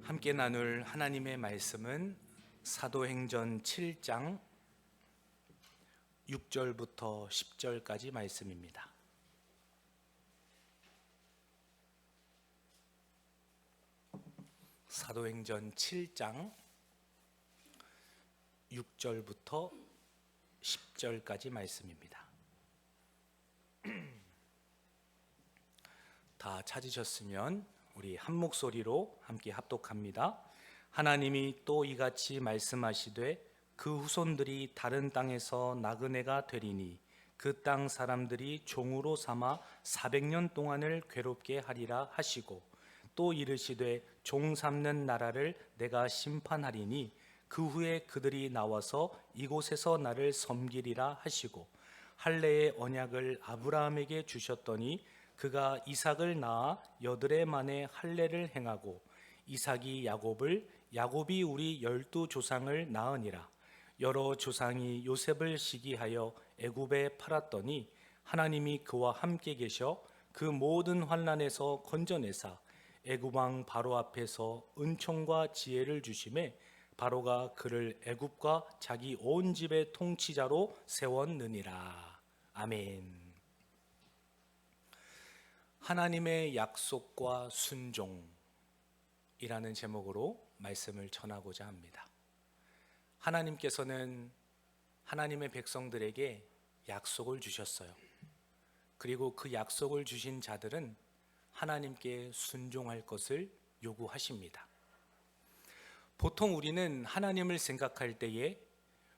함께 나눌 하나님의 말씀은 사도행전 7장 6절부터 10절까지 말씀입니다. 사도행전 7장 6절부터 10절까지 말씀입니다. 다 찾으셨으면 우리 한 목소리로 함께 합독합니다. 하나님이 또 이같이 말씀하시되 그 후손들이 다른 땅에서 나그네가 되리니 그 땅 사람들이 종으로 삼아 400년 동안을 괴롭게 하리라 하시고, 또 이르시되 종 삼는 나라를 내가 심판하리니 그 후에 그들이 나와서 이곳에서 나를 섬기리라 하시고, 할례의 언약을 아브라함에게 주셨더니 그가 이삭을 낳아 8해 만에 할례를 행하고, 이삭이 야곱을, 야곱이 우리 12조상을 낳으니라. 여러 조상이 요셉을 시기하여 애굽에 팔았더니 하나님이 그와 함께 계셔 그 모든 환난에서 건져내사 애굽 왕 바로 앞에서 은총과 지혜를 주심에 바로가 그를 애굽과 자기 온 집의 통치자로 세웠느니라. 아멘. 하나님의 약속과 순종이라는 제목으로 말씀을 전하고자 합니다. 하나님께서는 하나님의 백성들에게 약속을 주셨어요. 그리고 그 약속을 주신 자들은 하나님께 순종할 것을 요구하십니다. 보통 우리는 하나님을 생각할 때에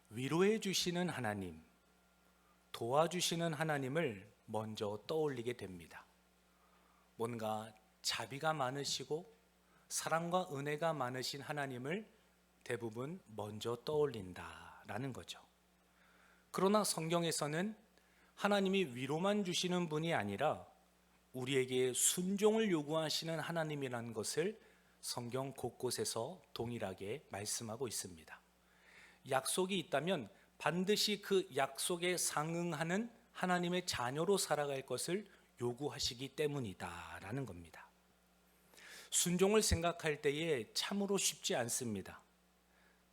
위로해 주시는 하나님, 도와주시는 하나님을 먼저 떠올리게 됩니다. 뭔가 자비가 많으시고 사랑과 은혜가 많으신 하나님을 대부분 먼저 떠올린다라는 거죠. 그러나 성경에서는 하나님이 위로만 주시는 분이 아니라 우리에게 순종을 요구하시는 하나님이라는 것을 성경 곳곳에서 동일하게 말씀하고 있습니다. 약속이 있다면 반드시 그 약속에 상응하는 하나님의 자녀로 살아갈 것을 요구하시기 때문이다라는 겁니다. 순종을 생각할 때에 참으로 쉽지 않습니다.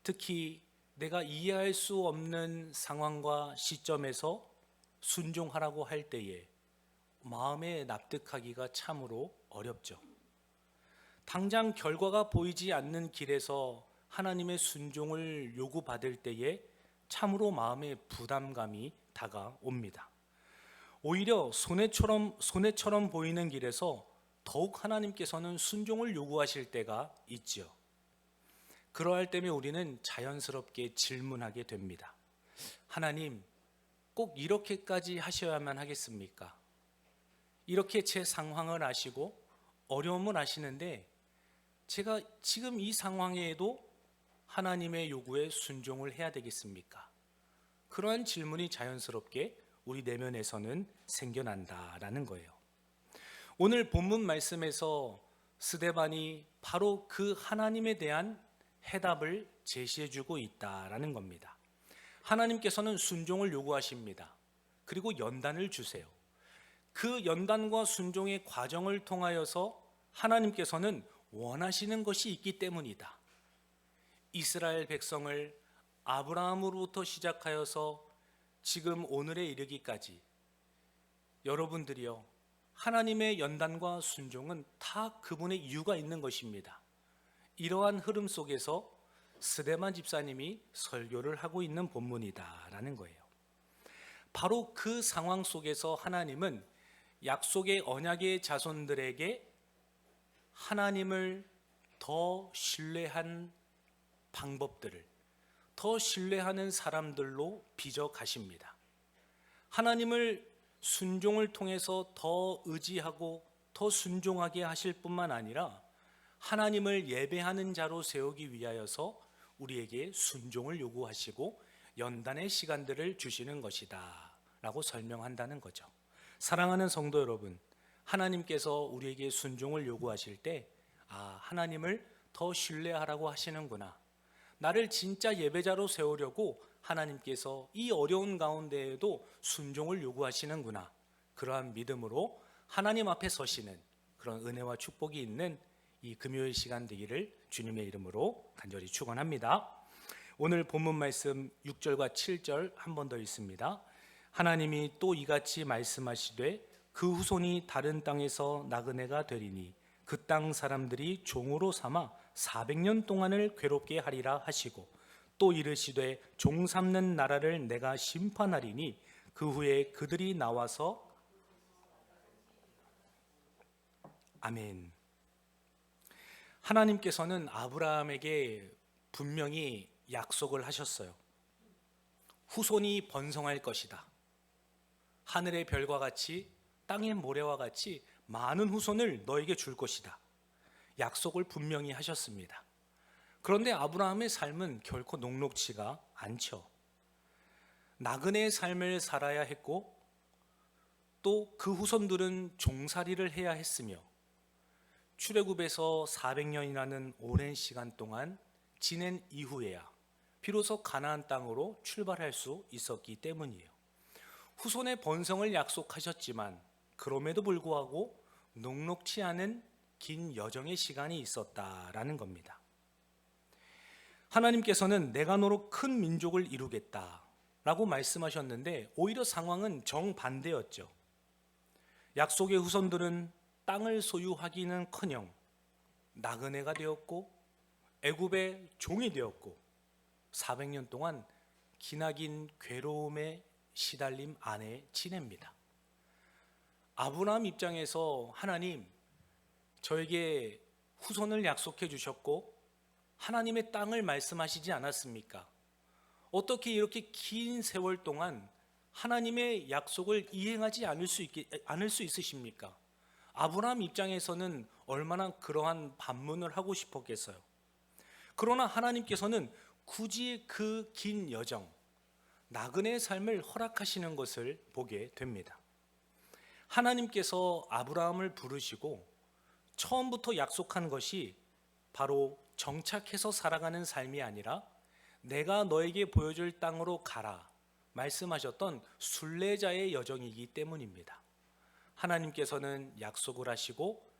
특히 내가 이해할 수 없는 상황과 시점에서 순종하라고 할 때에 마음에 납득하기가 참으로 어렵죠. 당장 결과가 보이지 않는 길에서 하나님의 순종을 요구받을 때에 참으로 마음의 부담감이 다가옵니다. 오히려 손해처럼 보이는 길에서 더욱 하나님께서는 순종을 요구하실 때가 있지요. 그러할 때면 우리는 자연스럽게 질문하게 됩니다. 하나님, 꼭 이렇게까지 하셔야만 하겠습니까? 이렇게 제 상황을 아시고 어려움을 아시는데 제가 지금 이 상황에도 하나님의 요구에 순종을 해야 되겠습니까? 그러한 질문이 자연스럽게 우리 내면에서는 생겨난다라는 거예요. 오늘 본문 말씀에서 스데반이 바로 그 하나님에 대한 해답을 제시해주고 있다라는 겁니다. 하나님께서는 순종을 요구하십니다. 그리고 연단을 주세요. 그 연단과 순종의 과정을 통하여서 하나님께서는 원하시는 것이 있기 때문이다. 이스라엘 백성을 아브라함으로부터 시작하여서 지금 오늘에 이르기까지 여러분들이요, 하나님의 연단과 순종은 다 그분의 이유가 있는 것입니다. 이러한 흐름 속에서 스데반 집사님이 설교를 하고 있는 본문이다라는 거예요. 바로 그 상황 속에서 하나님은 약속의 언약의 자손들에게 하나님을 더 신뢰한 방법들을, 더 신뢰하는 사람들로 빚어 가십니다. 하나님을 순종을 통해서 더 의지하고 더 순종하게 하실 뿐만 아니라 하나님을 예배하는 자로 세우기 위하여서 우리에게 순종을 요구하시고 연단의 시간들을 주시는 것이다 라고 설명한다는 거죠. 사랑하는 성도 여러분, 하나님께서 우리에게 순종을 요구하실 때 하나님을 더 신뢰하라고 하시는구나, 나를 진짜 예배자로 세우려고 하나님께서 이 어려운 가운데에도 순종을 요구하시는구나, 그러한 믿음으로 하나님 앞에 서시는 그런 은혜와 축복이 있는 이 금요일 시간 되기를 주님의 이름으로 간절히 축원합니다. 오늘 본문 말씀 6절과 7절 한 번 더 읽습니다. 하나님이 또 이같이 말씀하시되 그 후손이 다른 땅에서 나그네가 되리니 그 땅 사람들이 종으로 삼아 400년 동안을 괴롭게 하리라 하시고 또 이르시되 종 삼는 나라를 내가 심판하리니 그 후에 그들이 나와서 아멘. 하나님께서는 아브라함에게 분명히 약속을 하셨어요. 후손이 번성할 것이다. 하늘의 별과 같이 땅의 모래와 같이 많은 후손을 너에게 줄 것이다. 약속을 분명히 하셨습니다. 그런데 아브라함의 삶은 결코 녹록지가 않죠. 나그네의 삶을 살아야 했고 또 그 후손들은 종살이를 해야 했으며 출애굽에서 400년이라는 오랜 시간 동안 지낸 이후에야 비로소 가나안 땅으로 출발할 수 있었기 때문이에요. 후손의 번성을 약속하셨지만 그럼에도 불구하고 녹록지 않은 긴 여정의 시간이 있었다라는 겁니다. 하나님께서는 내가 너로 큰 민족을 이루겠다라고 말씀하셨는데 오히려 상황은 정반대였죠. 약속의 후손들은 땅을 소유하기는커녕 나그네가 되었고 애굽의 종이 되었고 400년 동안 기나긴 괴로움에 시달림 안에 지냅니다. 아브라함 입장에서 하나님, 저에게 후손을 약속해 주셨고 하나님의 땅을 말씀하시지 않았습니까? 어떻게 이렇게 긴 세월 동안 하나님의 약속을 이행하지 않을 수 있으십니까? 아브라함 입장에서는 얼마나 그러한 반문을 하고 싶었겠어요. 그러나 하나님께서는 굳이 그 긴 여정, 나그네의 삶을 허락하시는 것을 보게 됩니다. 하나님께서 아브라함을 부르시고 처음부터 약속한 것이 바로 정착해서 살아가는 삶이 아니라 내가 너에게 보여줄 땅으로 가라 말씀하셨던 순례자의 여정이기 때문입니다. 하나님께서는 약속을 하시고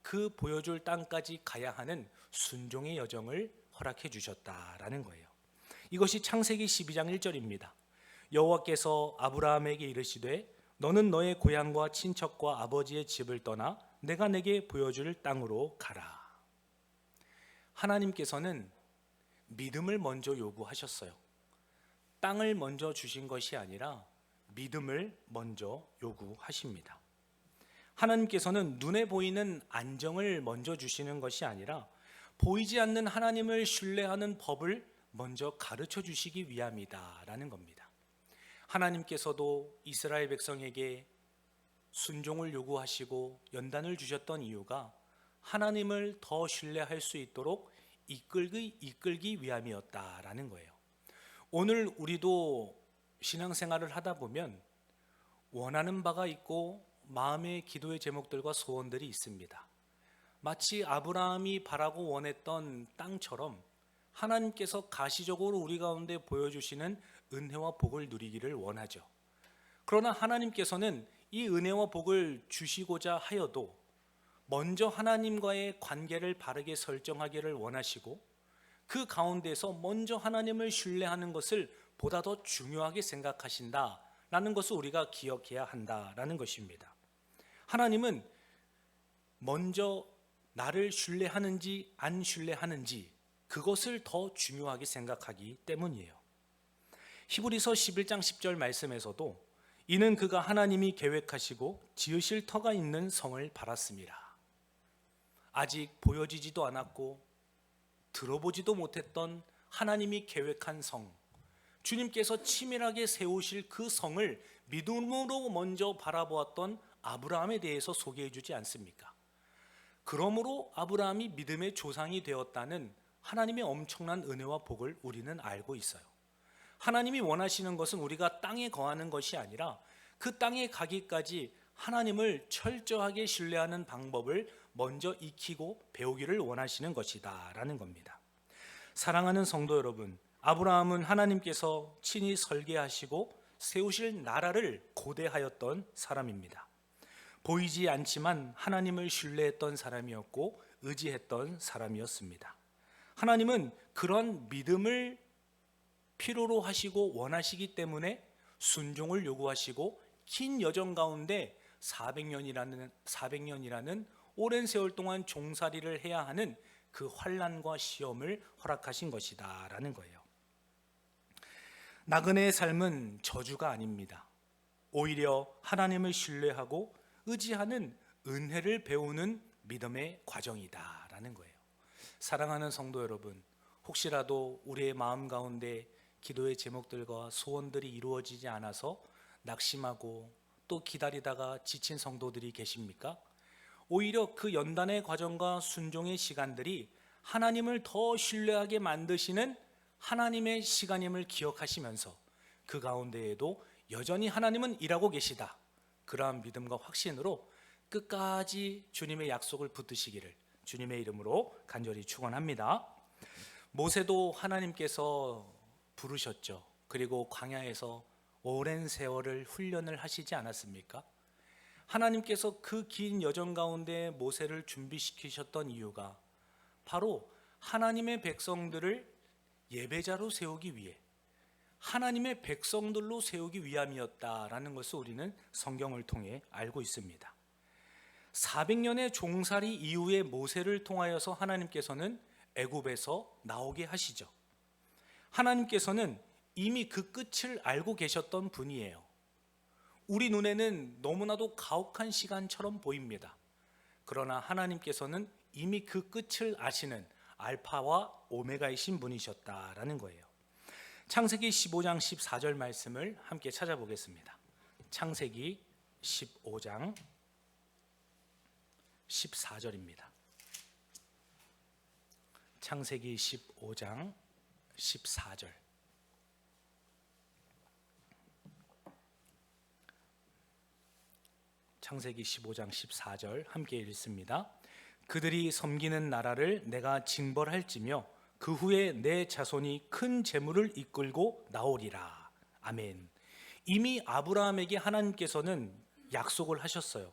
그 보여줄 땅까지 가야 하는 순종의 여정을 허락해 주셨다라는 거예요. 이것이 창세기 12장 1절입니다. 여호와께서 아브라함에게 이르시되 너는 너의 고향과 친척과 아버지의 집을 떠나 내가 내게 보여줄 땅으로 가라. 하나님께서는 믿음을 먼저 요구하셨어요. 땅을 먼저 주신 것이 아니라 믿음을 먼저 요구하십니다. 하나님께서는 눈에 보이는 안정을 먼저 주시는 것이 아니라 보이지 않는 하나님을 신뢰하는 법을 먼저 가르쳐 주시기 위함이다라는 겁니다. 하나님께서도 이스라엘 백성에게 순종을 요구하시고 연단을 주셨던 이유가 하나님을 더 신뢰할 수 있도록 이끌기 위함이었다라는 거예요. 오늘 우리도 신앙생활을 하다 보면 원하는 바가 있고 마음의 기도의 제목들과 소원들이 있습니다. 마치 아브라함이 바라고 원했던 땅처럼 하나님께서 가시적으로 우리 가운데 보여주시는 은혜와 복을 누리기를 원하죠. 그러나 하나님께서는 이 은혜와 복을 주시고자 하여도 먼저 하나님과의 관계를 바르게 설정하기를 원하시고 그 가운데서 먼저 하나님을 신뢰하는 것을 보다 더 중요하게 생각하신다라는 것을 우리가 기억해야 한다라는 것입니다. 하나님은 먼저 나를 신뢰하는지 안 신뢰하는지 그것을 더 중요하게 생각하기 때문이에요. 히브리서 11장 10절 말씀에서도 이는 그가 하나님이 계획하시고 지으실 터가 있는 성을 바랐습니다. 아직 보여지지도 않았고 들어보지도 못했던 하나님이 계획한 성, 주님께서 치밀하게 세우실 그 성을 믿음으로 먼저 바라보았던 아브라함에 대해서 소개해 주지 않습니까? 그러므로 아브라함이 믿음의 조상이 되었다는 하나님의 엄청난 은혜와 복을 우리는 알고 있어요. 하나님이 원하시는 것은 우리가 땅에 거하는 것이 아니라 그 땅에 가기까지 하나님을 철저하게 신뢰하는 방법을 먼저 익히고 배우기를 원하시는 것이다 라는 겁니다. 사랑하는 성도 여러분, 아브라함은 하나님께서 친히 설계하시고 세우실 나라를 고대하였던 사람입니다. 보이지 않지만 하나님을 신뢰했던 사람이었고 의지했던 사람이었습니다. 하나님은 그런 믿음을 필요로 하시고 원하시기 때문에 순종을 요구하시고 긴 여정 가운데 400년이라는 오랜 세월 동안 종살이를 해야 하는 그 환난과 시험을 허락하신 것이다라는 거예요. 나그네의 삶은 저주가 아닙니다. 오히려 하나님을 신뢰하고 의지하는 은혜를 배우는 믿음의 과정이다라는 거예요. 사랑하는 성도 여러분, 혹시라도 우리의 마음 가운데 기도의 제목들과 소원들이 이루어지지 않아서 낙심하고 또 기다리다가 지친 성도들이 계십니까? 오히려 그 연단의 과정과 순종의 시간들이 하나님을 더 신뢰하게 만드시는 하나님의 시간임을 기억하시면서 그 가운데에도 여전히 하나님은 일하고 계시다, 그러한 믿음과 확신으로 끝까지 주님의 약속을 붙드시기를 주님의 이름으로 간절히 축원합니다. 모세도 하나님께서 부르셨죠. 그리고 광야에서 오랜 세월을 훈련을 하시지 않았습니까? 하나님께서 그 긴 여정 가운데 모세를 준비시키셨던 이유가 바로 하나님의 백성들을 예배자로 세우기 위해, 하나님의 백성들로 세우기 위함이었다라는 것을 우리는 성경을 통해 알고 있습니다. 400년의 종살이 이후에 모세를 통하여서 하나님께서는 애굽에서 나오게 하시죠. 하나님께서는 이미 그 끝을 알고 계셨던 분이에요. 우리 눈에는 너무나도 가혹한 시간처럼 보입니다. 그러나 하나님께서는 이미 그 끝을 아시는 알파와 오메가이신 분이셨다라는 거예요. 창세기 15장 14절 말씀을 함께 찾아보겠습니다. 창세기 15장 14절입니다. 창세기 15장 14절. 창세기 15장 14절 함께 읽습니다. 그들이 섬기는 나라를 내가 징벌할지며 그 후에 내 자손이 큰 재물을 이끌고 나오리라. 아멘. 이미 아브라함에게 하나님께서는 약속을 하셨어요.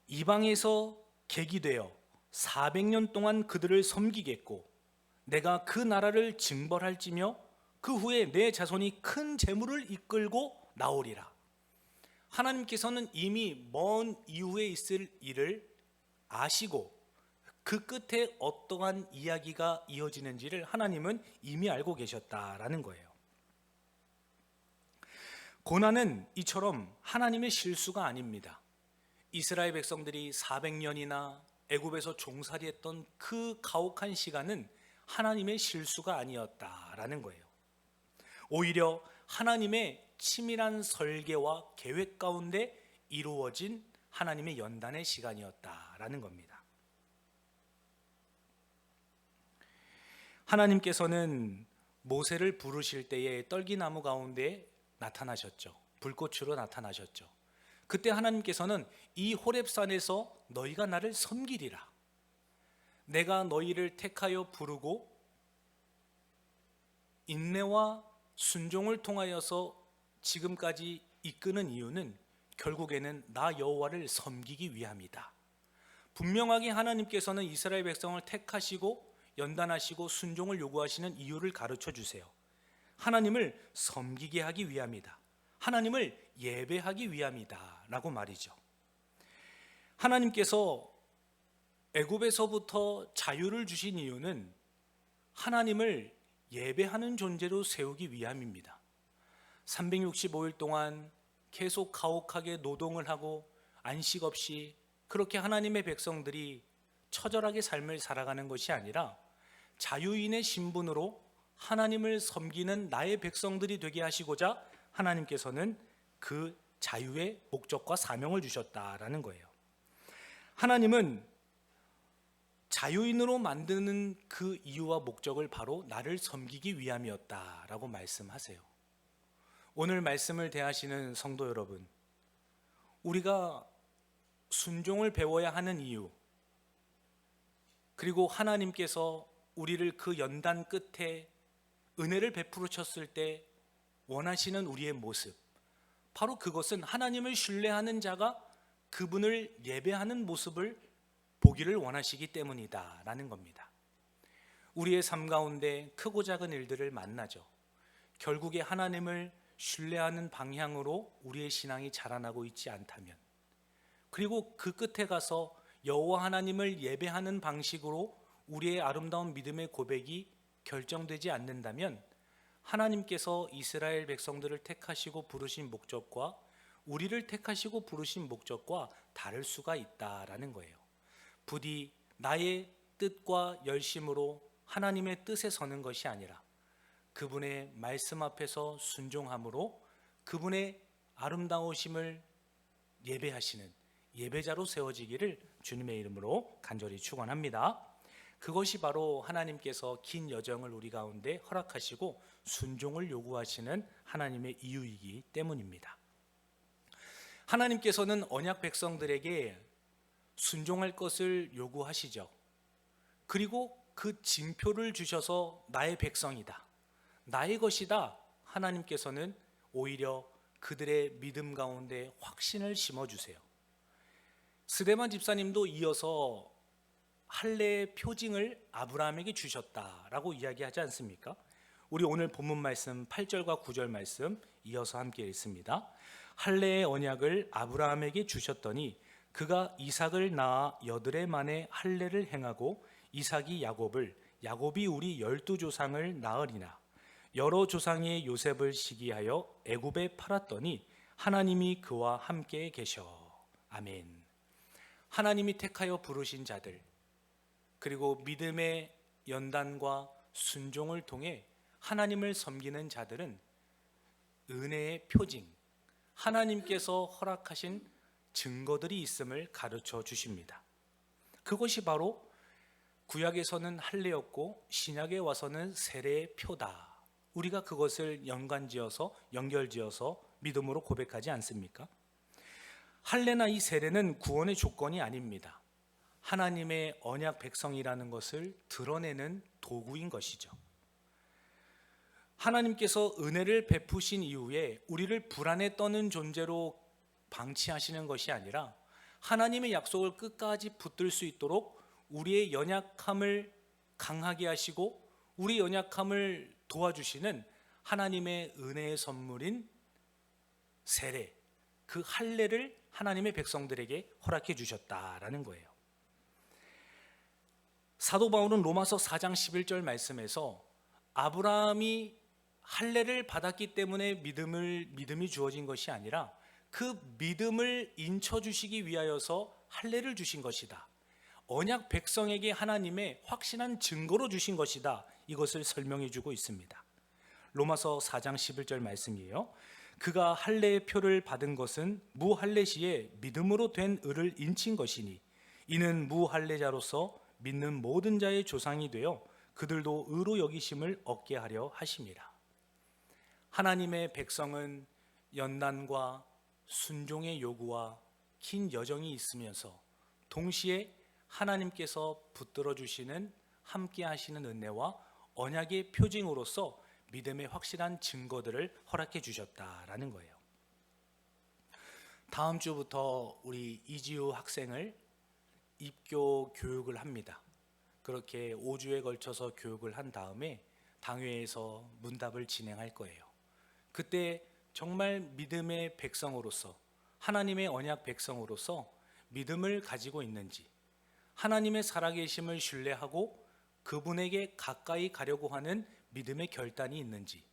이방에서 객이 되어 400년 동안 그들을 섬기겠고 내가 그 나라를 징벌할지며 그 후에 내 자손이 큰 재물을 이끌고 나오리라. 하나님께서는 이미 먼 이후에 있을 일을 아시고 그 끝에 어떠한 이야기가 이어지는지를 하나님은 이미 알고 계셨다라는 거예요. 고난은 이처럼 하나님의 실수가 아닙니다. 이스라엘 백성들이 400년이나 애굽에서 종살이했던 그 가혹한 시간은 하나님의 실수가 아니었다라는 거예요. 오히려 하나님의 치밀한 설계와 계획 가운데 이루어진 하나님의 연단의 시간이었다라는 겁니다. 하나님께서는 모세를 부르실 때에 떨기나무 가운데 나타나셨죠. 불꽃으로 나타나셨죠. 그때 하나님께서는 이 호렙산에서 너희가 나를 섬기리라. 내가 너희를 택하여 부르고 인내와 순종을 통하여서 지금까지 이끄는 이유는 결국에는 나 여호와를 섬기기 위함이다. 분명하게 하나님께서는 이스라엘 백성을 택하시고 연단하시고 순종을 요구하시는 이유를 가르쳐 주세요. 하나님을 섬기게 하기 위함이다. 하나님을 예배하기 위함이다 라고 말이죠. 하나님께서 애굽에서부터 자유를 주신 이유는 하나님을 예배하는 존재로 세우기 위함입니다. 365일 동안 계속 가혹하게 노동을 하고 안식 없이 그렇게 하나님의 백성들이 처절하게 삶을 살아가는 것이 아니라 자유인의 신분으로 하나님을 섬기는 나의 백성들이 되게 하시고자 하나님께서는 그 자유의 목적과 사명을 주셨다라는 거예요. 하나님은 자유인으로 만드는 그 이유와 목적을 바로 나를 섬기기 위함이었다라고 말씀하세요. 오늘 말씀을 대하시는 성도 여러분, 우리가 순종을 배워야 하는 이유, 그리고 하나님께서 우리를 그 연단 끝에 은혜를 베풀으셨을 때 원하시는 우리의 모습, 바로 그것은 하나님을 신뢰하는 자가 그분을 예배하는 모습을 보기를 원하시기 때문이다라는 겁니다. 우리의 삶 가운데 크고 작은 일들을 만나죠. 결국에 하나님을 신뢰하는 방향으로 우리의 신앙이 자라나고 있지 않다면, 그리고 그 끝에 가서 여호와 하나님을 예배하는 방식으로 우리의 아름다운 믿음의 고백이 결정되지 않는다면, 하나님께서 이스라엘 백성들을 택하시고 부르신 목적과 우리를 택하시고 부르신 목적과 다를 수가 있다라는 거예요. 부디 나의 뜻과 열심으로 하나님의 뜻에 서는 것이 아니라 그분의 말씀 앞에서 순종함으로 그분의 아름다우심을 예배하시는 예배자로 세워지기를 주님의 이름으로 간절히 축원합니다. 그것이 바로 하나님께서 긴 여정을 우리 가운데 허락하시고 순종을 요구하시는 하나님의 이유이기 때문입니다. 하나님께서는 언약 백성들에게 순종할 것을 요구하시죠. 그리고 그 징표를 주셔서 나의 백성이다, 나의 것이다, 하나님께서는 오히려 그들의 믿음 가운데 확신을 심어주세요. 스데반 집사님도 이어서 할례의 표징을 아브라함에게 주셨다라고 이야기하지 않습니까? 우리 오늘 본문 말씀 8절과 9절 말씀 이어서 함께 읽습니다. 할례의 언약을 아브라함에게 주셨더니 그가 이삭을 낳아 여드레 만에 할례를 행하고 이삭이 야곱을, 야곱이 우리 12조상을 낳으리나 여러 조상의 요셉을 시기하여 애굽에 팔았더니 하나님이 그와 함께 계셔. 아멘. 하나님이 택하여 부르신 자들, 그리고 믿음의 연단과 순종을 통해 하나님을 섬기는 자들은 은혜의 표징, 하나님께서 허락하신 증거들이 있음을 가르쳐 주십니다. 그것이 바로 구약에서는 할례였고 신약에 와서는 세례의 표다. 우리가 그것을 연결지어서 믿음으로 고백하지 않습니까? 할례나 이 세례는 구원의 조건이 아닙니다. 하나님의 언약 백성이라는 것을 드러내는 도구인 것이죠. 하나님께서 은혜를 베푸신 이후에 우리를 불안에 떠는 존재로 방치하시는 것이 아니라 하나님의 약속을 끝까지 붙들 수 있도록 우리의 연약함을 강하게 하시고 우리 연약함을 도와주시는 하나님의 은혜의 선물인 세례, 그 할례를 하나님의 백성들에게 허락해 주셨다라는 거예요. 사도 바울은 로마서 4장 11절 말씀에서 아브라함이 할례를 받았기 때문에 믿음이 주어진 것이 아니라 그 믿음을 인쳐주시기 위하여서 할례를 주신 것이다, 언약 백성에게 하나님의 확신한 증거로 주신 것이다, 이것을 설명해 주고 있습니다. 로마서 4장 11절 말씀이에요. 그가 할례의 표를 받은 것은 무할례 시에 믿음으로 된 의를 인친 것이니 이는 무할례자로서 믿는 모든 자의 조상이 되어 그들도 의로 여기심을 얻게 하려 하심이라. 하나님의 백성은 연단과 순종의 요구와 긴 여정이 있으면서 동시에 하나님께서 붙들어 주시는 함께 하시는 은혜와 언약의 표징으로서 믿음의 확실한 증거들을 허락해 주셨다라는 거예요. 다음 주부터 우리 이지우 학생을 입교 교육을 합니다. 그렇게 5주에 걸쳐서 교육을 한 다음에 당회에서 문답을 진행할 거예요. 그때 정말 믿음의 백성으로서, 하나님의 언약 백성으로서 믿음을 가지고 있는지, 하나님의 살아계심을 신뢰하고 그분에게 가까이 가려고 하는 믿음의 결단이 있는지,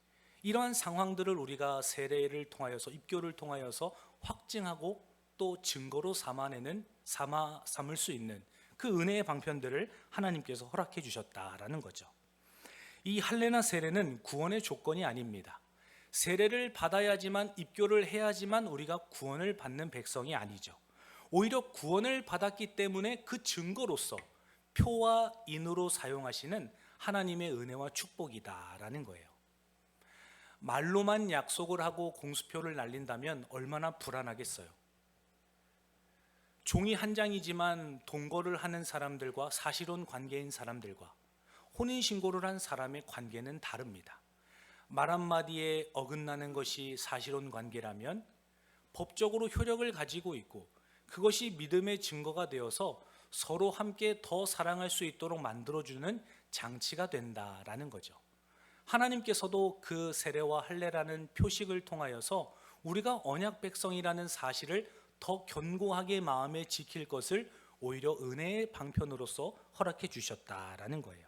이러한 상황들을 우리가 세례를 통하여서, 입교를 통하여서 확증하고 또 증거로 삼을 수 있는 그 은혜의 방편들을 하나님께서 허락해 주셨다라는 거죠. 이 할례나 세례는 구원의 조건이 아닙니다. 세례를 받아야지만, 입교를 해야지만 우리가 구원을 받는 백성이 아니죠. 오히려 구원을 받았기 때문에 그 증거로서 표와 인으로 사용하시는 하나님의 은혜와 축복이다라는 거예요. 말로만 약속을 하고 공수표를 날린다면 얼마나 불안하겠어요. 종이 한 장이지만 동거를 하는 사람들과 사실혼 관계인 사람들과 혼인신고를 한 사람의 관계는 다릅니다. 말 한마디에 어긋나는 것이 사실혼 관계라면 법적으로 효력을 가지고 있고 그것이 믿음의 증거가 되어서 서로 함께 더 사랑할 수 있도록 만들어주는 장치가 된다라는 거죠. 하나님께서도 그 세례와 할례라는 표식을 통하여서 우리가 언약 백성이라는 사실을 더 견고하게 마음에 지킬 것을 오히려 은혜의 방편으로서 허락해 주셨다라는 거예요.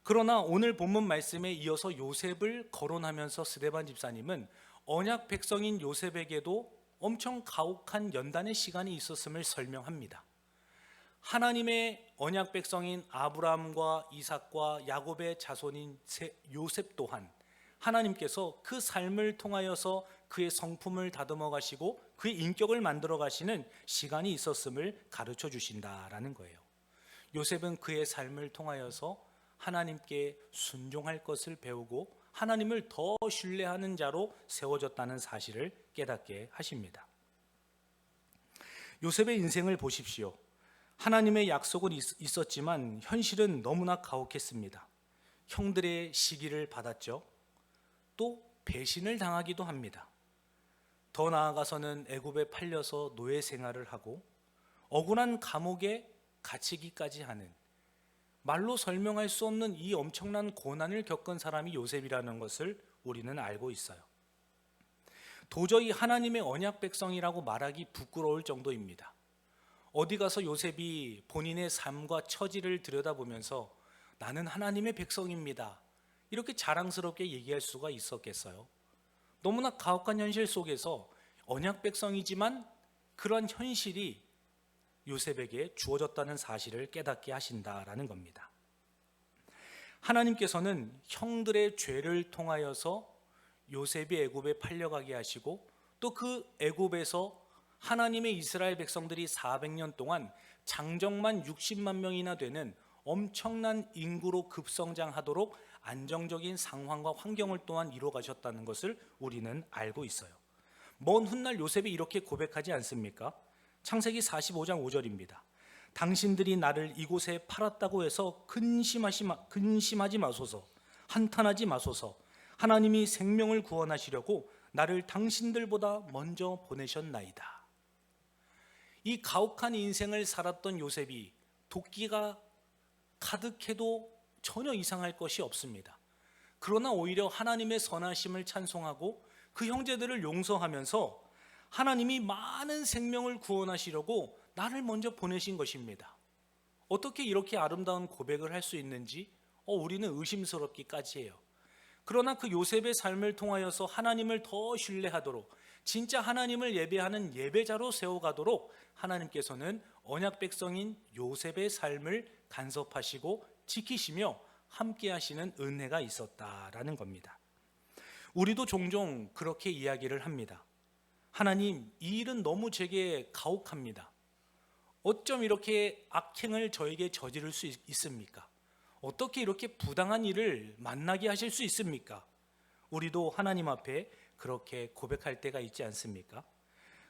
그러나 오늘 본문 말씀에 이어서 요셉을 거론하면서 스데반 집사님은 언약 백성인 요셉에게도 엄청 가혹한 연단의 시간이 있었음을 설명합니다. 하나님의 언약 백성인 아브라함과 이삭과 야곱의 자손인 요셉 또한 하나님께서 그 삶을 통하여서 그의 성품을 다듬어 가시고 그의 인격을 만들어 가시는 시간이 있었음을 가르쳐 주신다라는 거예요. 요셉은 그의 삶을 통하여서 하나님께 순종할 것을 배우고 하나님을 더 신뢰하는 자로 세워졌다는 사실을 깨닫게 하십니다. 요셉의 인생을 보십시오. 하나님의 약속은 있었지만 현실은 너무나 가혹했습니다. 형들의 시기를 받았죠. 또 배신을 당하기도 합니다. 더 나아가서는 애굽에 팔려서 노예 생활을 하고 억울한 감옥에 갇히기까지 하는, 말로 설명할 수 없는 이 엄청난 고난을 겪은 사람이 요셉이라는 것을 우리는 알고 있어요. 도저히 하나님의 언약 백성이라고 말하기 부끄러울 정도입니다. 어디 가서 요셉이 본인의 삶과 처지를 들여다보면서 나는 하나님의 백성입니다, 이렇게 자랑스럽게 얘기할 수가 있었겠어요? 너무나 가혹한 현실 속에서 언약 백성이지만 그런 현실이 요셉에게 주어졌다는 사실을 깨닫게 하신다라는 겁니다. 하나님께서는 형들의 죄를 통하여서 요셉이 애굽에 팔려가게 하시고 또 그 애굽에서 하나님의 이스라엘 백성들이 400년 동안 장정만 60만 명이나 되는 엄청난 인구로 급성장하도록 안정적인 상황과 환경을 또한 이루어 가셨다는 것을 우리는 알고 있어요. 먼 훗날 요셉이 이렇게 고백하지 않습니까? 창세기 45장 5절입니다. 당신들이 나를 이곳에 팔았다고 해서 근심하지 마소서, 한탄하지 마소서. 하나님이 생명을 구원하시려고 나를 당신들보다 먼저 보내셨나이다. 이 가혹한 인생을 살았던 요셉이 도끼가 가득해도 전혀 이상할 것이 없습니다. 그러나 오히려 하나님의 선하심을 찬송하고 그 형제들을 용서하면서 하나님이 많은 생명을 구원하시려고 나를 먼저 보내신 것입니다. 어떻게 이렇게 아름다운 고백을 할 수 있는지 우리는 의심스럽기까지 해요. 그러나 그 요셉의 삶을 통하여서 하나님을 더 신뢰하도록, 진짜 하나님을 예배하는 예배자로 세워가도록 하나님께서는 언약 백성인 요셉의 삶을 간섭하시고 지키시며 함께 하시는 은혜가 있었다라는 겁니다. 우리도 종종 그렇게 이야기를 합니다. 하나님, 이 일은 너무 제게 가혹합니다. 어쩜 이렇게 악행을 저에게 저지를 수 있습니까? 어떻게 이렇게 부당한 일을 만나게 하실 수 있습니까? 우리도 하나님 앞에 그렇게 고백할 때가 있지 않습니까?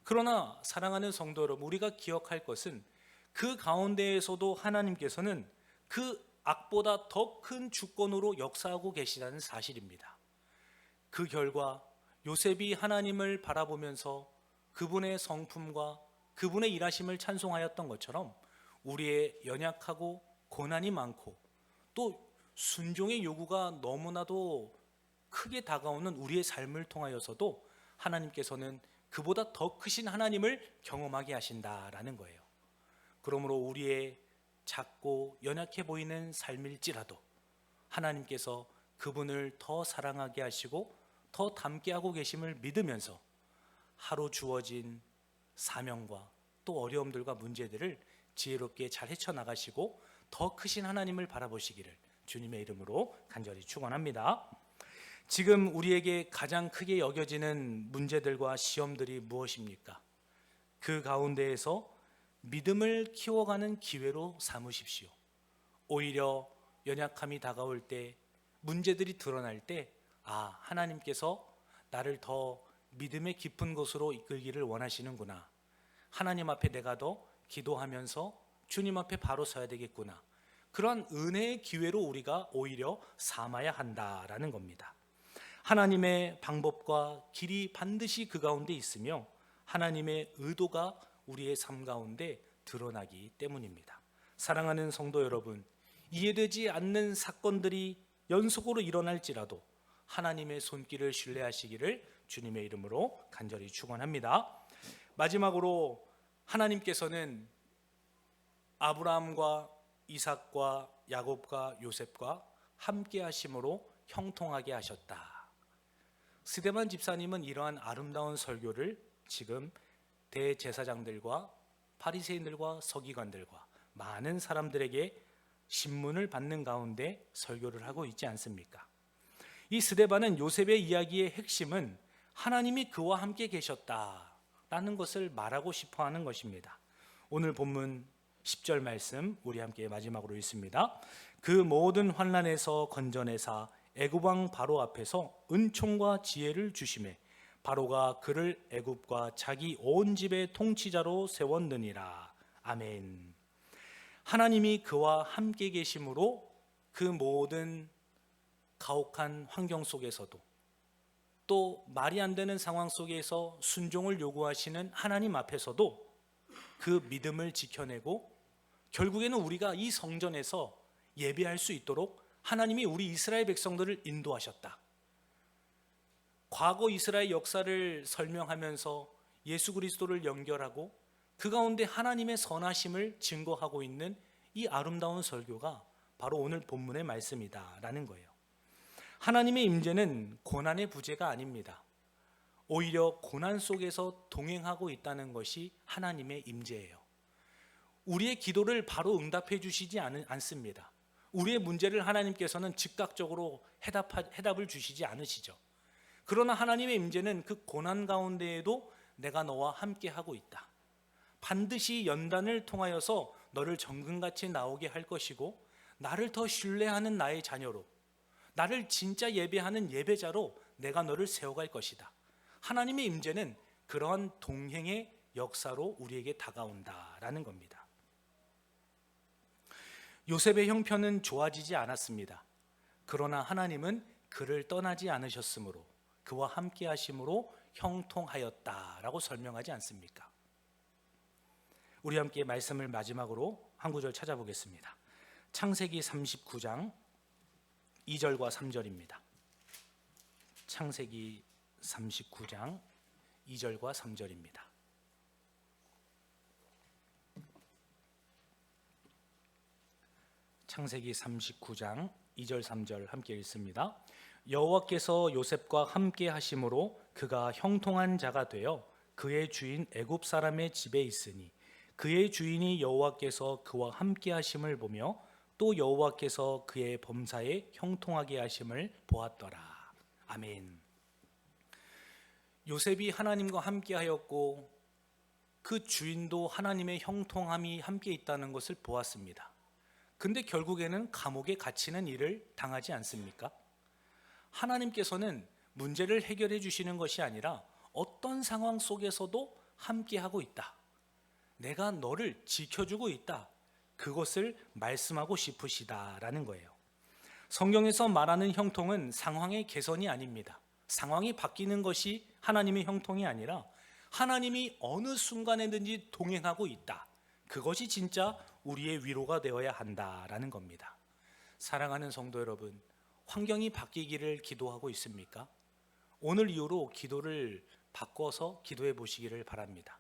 그러나 사랑하는 성도 여러분, 우리가 기억할 것은 그 가운데에서도 하나님께서는 그 악보다 더 큰 주권으로 역사하고 계시다는 사실입니다. 그 결과 요셉이 하나님을 바라보면서 그분의 성품과 그분의 일하심을 찬송하였던 것처럼 우리의 연약하고 고난이 많고 또 순종의 요구가 너무나도 크게 다가오는 우리의 삶을 통하여서도 하나님께서는 그보다 더 크신 하나님을 경험하게 하신다라는 거예요. 그러므로 우리의 작고 연약해 보이는 삶일지라도 하나님께서 그분을 더 사랑하게 하시고 더 닮게 하고 계심을 믿으면서 하루 주어진 사명과 또 어려움들과 문제들을 지혜롭게 잘 헤쳐나가시고 더 크신 하나님을 바라보시기를 주님의 이름으로 간절히 축원합니다. 지금 우리에게 가장 크게 여겨지는 문제들과 시험들이 무엇입니까? 그 가운데에서 믿음을 키워가는 기회로 삼으십시오. 오히려 연약함이 다가올 때, 문제들이 드러날 때, 하나님께서 나를 더 믿음의 깊은 곳으로 이끌기를 원하시는구나. 하나님 앞에 내가 더 기도하면서 주님 앞에 바로 서야 되겠구나. 그런 은혜의 기회로 우리가 오히려 삼아야 한다라는 겁니다. 하나님의 방법과 길이 반드시 그 가운데 있으며 하나님의 의도가 우리의 삶 가운데 드러나기 때문입니다. 사랑하는 성도 여러분, 이해되지 않는 사건들이 연속으로 일어날지라도 하나님의 손길을 신뢰하시기를 주님의 이름으로 간절히 축원합니다. 마지막으로 하나님께서는 아브라함과 이삭과 야곱과 요셉과 함께 하심으로 형통하게 하셨다. 스데반 집사님은 이러한 아름다운 설교를 지금 대제사장들과 바리새인들과 서기관들과 많은 사람들에게 신문을 받는 가운데 설교를 하고 있지 않습니까? 이 스데반은 요셉의 이야기의 핵심은 하나님이 그와 함께 계셨다라는 것을 말하고 싶어 하는 것입니다. 오늘 본문 10절 말씀 우리 함께 마지막으로 읽습니다. 그 모든 환난에서 건져내사 애굽 왕 바로 앞에서 은총과 지혜를 주시매 바로가 그를 애굽과 자기 온 집의 통치자로 세웠느니라. 아멘. 하나님이 그와 함께 계심으로 그 모든 가혹한 환경 속에서도 또 말이 안 되는 상황 속에서 순종을 요구하시는 하나님 앞에서도 그 믿음을 지켜내고 결국에는 우리가 이 성전에서 예배할 수 있도록 하나님이 우리 이스라엘 백성들을 인도하셨다. 과거 이스라엘 역사를 설명하면서 예수 그리스도를 연결하고 그 가운데 하나님의 선하심을 증거하고 있는 이 아름다운 설교가 바로 오늘 본문의 말씀이다라는 거예요. 하나님의 임재는 고난의 부재가 아닙니다. 오히려 고난 속에서 동행하고 있다는 것이 하나님의 임재예요. 우리의 기도를 바로 응답해 주시지 않습니다. 우리의 문제를 하나님께서는 즉각적으로 해답을 주시지 않으시죠. 그러나 하나님의 임재는 그 고난 가운데에도 내가 너와 함께 하고 있다. 반드시 연단을 통하여서 너를 정금같이 나오게 할 것이고 나를 더 신뢰하는 나의 자녀로, 나를 진짜 예배하는 예배자로 내가 너를 세워갈 것이다. 하나님의 임재는 그러한 동행의 역사로 우리에게 다가온다라는 겁니다. 요셉의 형편은 좋아지지 않았습니다. 그러나 하나님은 그를 떠나지 않으셨으므로 그와 함께 하심으로 형통하였다라고 설명하지 않습니까? 우리 함께 말씀을 마지막으로 한 구절 찾아보겠습니다. 창세기 39장 2절과 3절입니다. 창세기 39장 2절과 3절입니다. 창세기 39장 2절 3절 함께 읽습니다. 여호와께서 요셉과 함께 하심으로 그가 형통한 자가 되어 그의 주인 애굽 사람의 집에 있으니 그의 주인이 여호와께서 그와 함께 하심을 보며 또 여호와께서 그의 범사에 형통하게 하심을 보았더라. 아멘. 요셉이 하나님과 함께 하였고 그 주인도 하나님의 형통함이 함께 있다는 것을 보았습니다. 근데 결국에는 감옥에 갇히는 일을 당하지 않습니까? 하나님께서는 문제를 해결해 주시는 것이 아니라 어떤 상황 속에서도 함께 하고 있다. 내가 너를 지켜주고 있다. 그것을 말씀하고 싶으시다라는 거예요. 성경에서 말하는 형통은 상황의 개선이 아닙니다. 상황이 바뀌는 것이 하나님의 형통이 아니라 하나님이 어느 순간에든지 동행하고 있다. 그것이 진짜 우리의 위로가 되어야 한다라는 겁니다. 사랑하는 성도 여러분, 환경이 바뀌기를 기도하고 있습니까? 오늘 이후로 기도를 바꿔서 기도해 보시기를 바랍니다.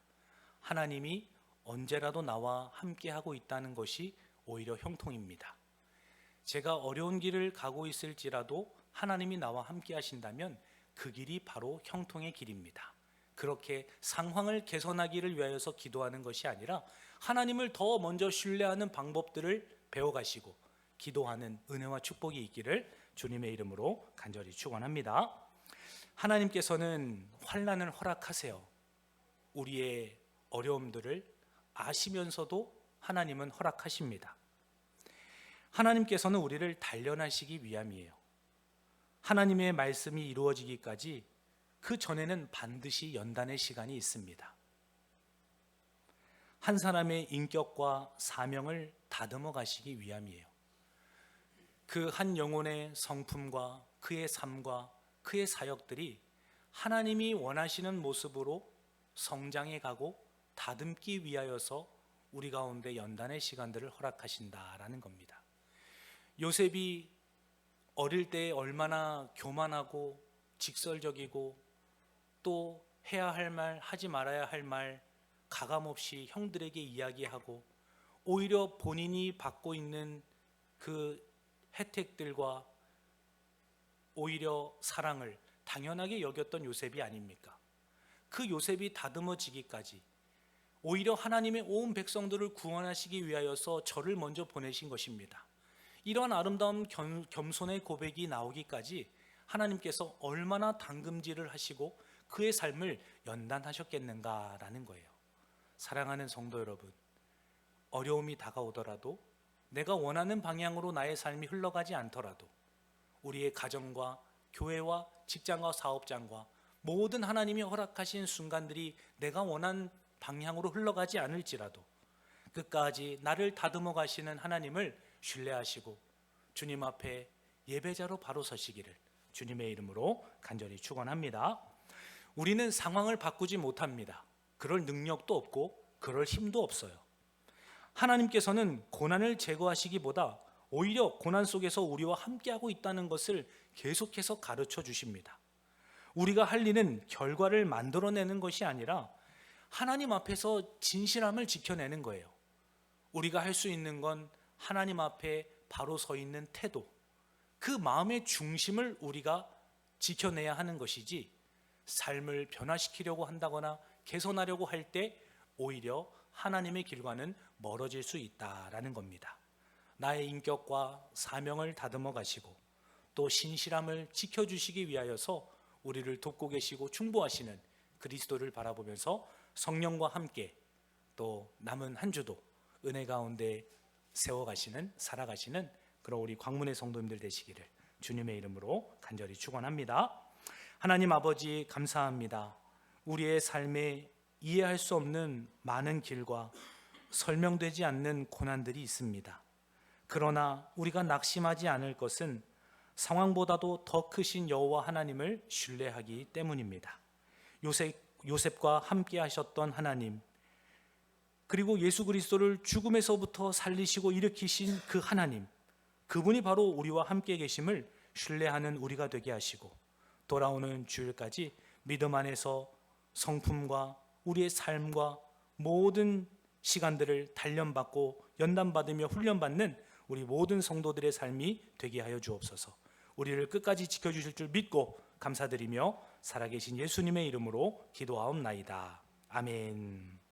하나님이 언제라도 나와 함께하고 있다는 것이 오히려 형통입니다. 제가 어려운 길을 가고 있을지라도 하나님이 나와 함께 하신다면 그 길이 바로 형통의 길입니다. 그렇게 상황을 개선하기를 위하여서 기도하는 것이 아니라 하나님을 더 먼저 신뢰하는 방법들을 배워가시고 기도하는 은혜와 축복이 있기를 주님의 이름으로 간절히 축원합니다. 하나님께서는 환난을 허락하세요. 우리의 어려움들을 아시면서도 하나님은 허락하십니다. 하나님께서는 우리를 단련하시기 위함이에요. 하나님의 말씀이 이루어지기까지 그 전에는 반드시 연단의 시간이 있습니다. 한 사람의 인격과 사명을 다듬어 가시기 위함이에요. 그 한 영혼의 성품과 그의 삶과 그의 사역들이 하나님이 원하시는 모습으로 성장해 가고 다듬기 위하여서 우리 가운데 연단의 시간들을 허락하신다라는 겁니다. 요셉이 어릴 때 얼마나 교만하고 직설적이고 또 해야 할 말, 하지 말아야 할 말 가감없이 형들에게 이야기하고 오히려 본인이 받고 있는 그 혜택들과 오히려 사랑을 당연하게 여겼던 요셉이 아닙니까? 그 요셉이 다듬어지기까지 오히려 하나님의 온 백성들을 구원하시기 위하여서 저를 먼저 보내신 것입니다. 이러한 아름다운 겸손의 고백이 나오기까지 하나님께서 얼마나 당금질을 하시고 그의 삶을 연단하셨겠는가라는 거예요. 사랑하는 성도 여러분, 어려움이 다가오더라도 내가 원하는 방향으로 나의 삶이 흘러가지 않더라도 우리의 가정과 교회와 직장과 사업장과 모든 하나님이 허락하신 순간들이 내가 원하는 방향으로 흘러가지 않을지라도 끝까지 나를 다듬어 가시는 하나님을 신뢰하시고 주님 앞에 예배자로 바로 서시기를 주님의 이름으로 간절히 축원합니다. 우리는 상황을 바꾸지 못합니다. 그럴 능력도 없고 그럴 힘도 없어요. 하나님께서는 고난을 제거하시기보다 오히려 고난 속에서 우리와 함께하고 있다는 것을 계속해서 가르쳐 주십니다. 우리가 할 일은 결과를 만들어내는 것이 아니라 하나님 앞에서 진실함을 지켜내는 거예요. 우리가 할 수 있는 건 하나님 앞에 바로 서 있는 태도, 그 마음의 중심을 우리가 지켜내야 하는 것이지 삶을 변화시키려고 한다거나 개선하려고 할 때 오히려 하나님의 길과는 멀어질 수 있다라는 겁니다. 나의 인격과 사명을 다듬어 가시고 또 신실함을 지켜주시기 위하여서 우리를 돕고 계시고 충보하시는 그리스도를 바라보면서 성령과 함께 또 남은 한 주도 은혜 가운데 세워가시는 살아가시는 그런 우리 광문의 성도님들 되시기를 주님의 이름으로 간절히 축원합니다. 하나님 아버지 감사합니다. 우리의 삶에 이해할 수 없는 많은 길과 설명되지 않는 고난들이 있습니다. 그러나 우리가 낙심하지 않을 것은 상황보다도 더 크신 여호와 하나님을 신뢰하기 때문입니다. 요셉과 함께 하셨던 하나님, 그리고 예수 그리스도를 죽음에서부터 살리시고 일으키신 그 하나님, 그분이 바로 우리와 함께 계심을 신뢰하는 우리가 되게 하시고 돌아오는 주일까지 믿음 안에서 성품과 우리의 삶과 모든 시간들을 단련받고 연단받으며 훈련받는 우리 모든 성도들의 삶이 되게 하여 주옵소서. 우리를 끝까지 지켜주실 줄 믿고 감사드리며 살아계신 예수님의 이름으로 기도하옵나이다. 아멘.